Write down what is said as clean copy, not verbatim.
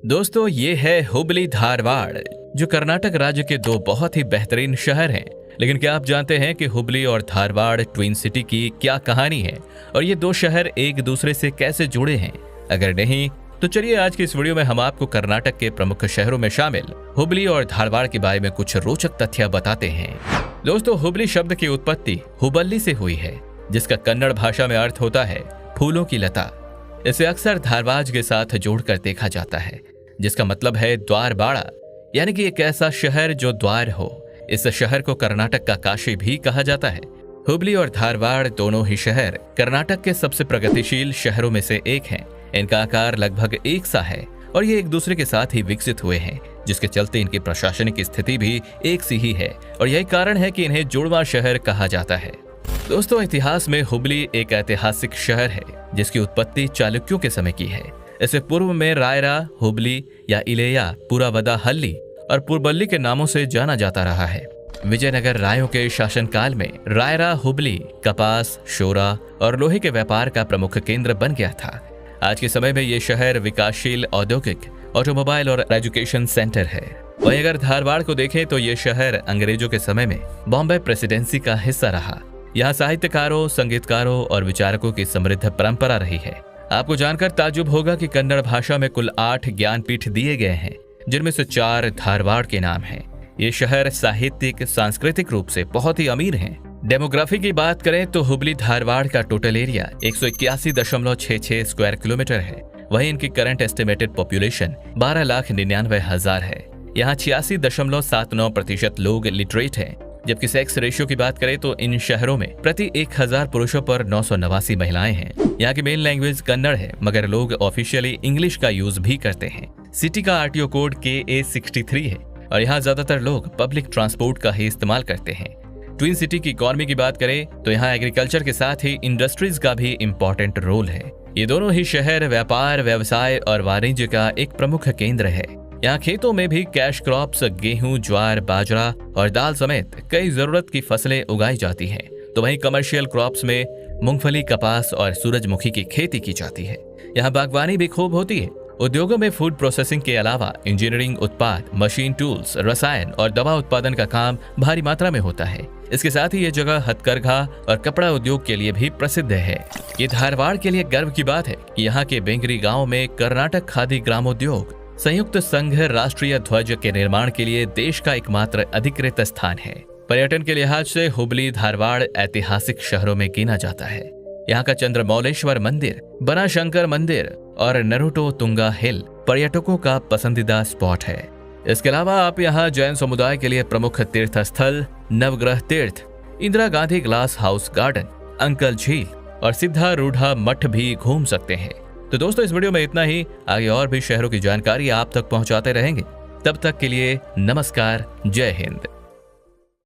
दोस्तों ये है हुबली धारवाड़, जो कर्नाटक राज्य के दो बहुत ही बेहतरीन शहर हैं। लेकिन क्या आप जानते हैं कि हुबली और धारवाड़ ट्विन सिटी की क्या कहानी है और ये दो शहर एक दूसरे से कैसे जुड़े हैं? अगर नहीं तो चलिए आज की इस वीडियो में हम आपको कर्नाटक के प्रमुख शहरों में शामिल हुबली और धारवाड़ के बारे में कुछ रोचक तथ्य बताते हैं। दोस्तों हुबली शब्द की उत्पत्ति हुबल्ली से हुई है, जिसका कन्नड़ भाषा में अर्थ होता है फूलों की लता। इसे अक्सर धारवाड़ के साथ जोड़कर देखा जाता है, जिसका मतलब है द्वार बाड़ा, यानी कि एक ऐसा शहर जो द्वार हो। इस शहर को कर्नाटक का काशी भी कहा जाता है। हुबली और धारवाड़ दोनों ही शहर कर्नाटक के सबसे प्रगतिशील शहरों में से एक हैं। इनका आकार लगभग एक सा है और ये एक दूसरे के साथ ही विकसित हुए हैं, जिसके चलते इनकी प्रशासनिक स्थिति भी एक सी ही है और यही कारण है कि इन्हें जुड़वा शहर कहा जाता है। दोस्तों इतिहास में हुबली एक ऐतिहासिक शहर है, जिसकी उत्पत्ति चालुक्यों के समय की है। इसे पूर्व में रायरा, हुबली या इलेया, पुरावदा हल्ली और पुरबल्ली के नामों से जाना जाता रहा है। विजयनगर रायों के शासनकाल में रायरा हुबली कपास, शोरा और लोहे के व्यापार का प्रमुख केंद्र बन गया था। आज के समय में ये शहर विकासशील औद्योगिक, ऑटोमोबाइल और एजुकेशन सेंटर है। वहीं अगर धारवाड़ को देखें तो ये शहर अंग्रेजों के समय में बॉम्बे प्रेसिडेंसी का हिस्सा रहा। यहाँ साहित्यकारों, संगीतकारों और विचारकों की समृद्ध परंपरा रही है। आपको जानकर ताज्जुब होगा कि कन्नड़ भाषा में कुल 8 ज्ञानपीठ दिए गए हैं, जिनमें से 4 धारवाड़ के नाम हैं। ये शहर साहित्यिक, सांस्कृतिक रूप से बहुत ही अमीर हैं। डेमोग्राफी की बात करें तो हुबली धारवाड़ का टोटल एरिया 181.66 स्क्वायर किलोमीटर है। वहीं इनकी करंट एस्टिमेटेड पॉपुलेशन 12,99,000 है। यहाँ 86.79% लोग लिटरेट हैं। जबकि सेक्स रेशियो की बात करें तो इन शहरों में प्रति 1000 पुरुषों पर 989 महिलाएं हैं। यहाँ की मेन लैंग्वेज कन्नड़ है, मगर लोग ऑफिशियली इंग्लिश का यूज भी करते हैं। सिटी का आरटीओ कोड KA63 है और यहाँ ज्यादातर लोग पब्लिक ट्रांसपोर्ट का ही इस्तेमाल करते हैं। ट्विन सिटी की इकोनॉमी की बात करें तो यहाँ एग्रीकल्चर के साथ ही इंडस्ट्रीज का भी इम्पोर्टेंट रोल है। ये दोनों ही शहर व्यापार, व्यवसाय और वाणिज्य का एक प्रमुख केंद्र है। यहाँ खेतों में भी कैश क्रॉप्स, गेहूं, ज्वार, बाजरा और दाल समेत कई जरूरत की फसलें उगाई जाती हैं। तो वहीं कमर्शियल क्रॉप्स में मूंगफली, कपास और सूरजमुखी की खेती की जाती है। यहाँ बागवानी भी खूब होती है। उद्योगों में फूड प्रोसेसिंग के अलावा इंजीनियरिंग उत्पाद, मशीन टूल्स, रसायन और दवा उत्पादन का काम भारी मात्रा में होता है। इसके साथ ही ये जगह हथकरघा और कपड़ा उद्योग के लिए भी प्रसिद्ध है। ये धारवाड़ के लिए गर्व की बात है कि यहाँ के बेंगरी गाँव में कर्नाटक खादी ग्रामोद्योग संयुक्त संघ राष्ट्रीय ध्वज के निर्माण के लिए देश का एकमात्र अधिकृत स्थान है। पर्यटन के लिहाज से हुबली धारवाड़ ऐतिहासिक शहरों में गिना जाता है। यहाँ का चंद्रमौलेश्वर मंदिर, बनाशंकर मंदिर और नरुटो तुंगा हिल पर्यटकों का पसंदीदा स्पॉट है। इसके अलावा आप यहाँ जैन समुदाय के लिए प्रमुख तीर्थ स्थल नवग्रह तीर्थ, Indira Gandhi glass house garden, uncle झील और सिद्धारूढ़ा मठ भी घूम सकते हैं। तो दोस्तों इस वीडियो में इतना ही। आगे और भी शहरों की जानकारी आप तक पहुंचाते रहेंगे। तब तक के लिए नमस्कार, जय हिंद।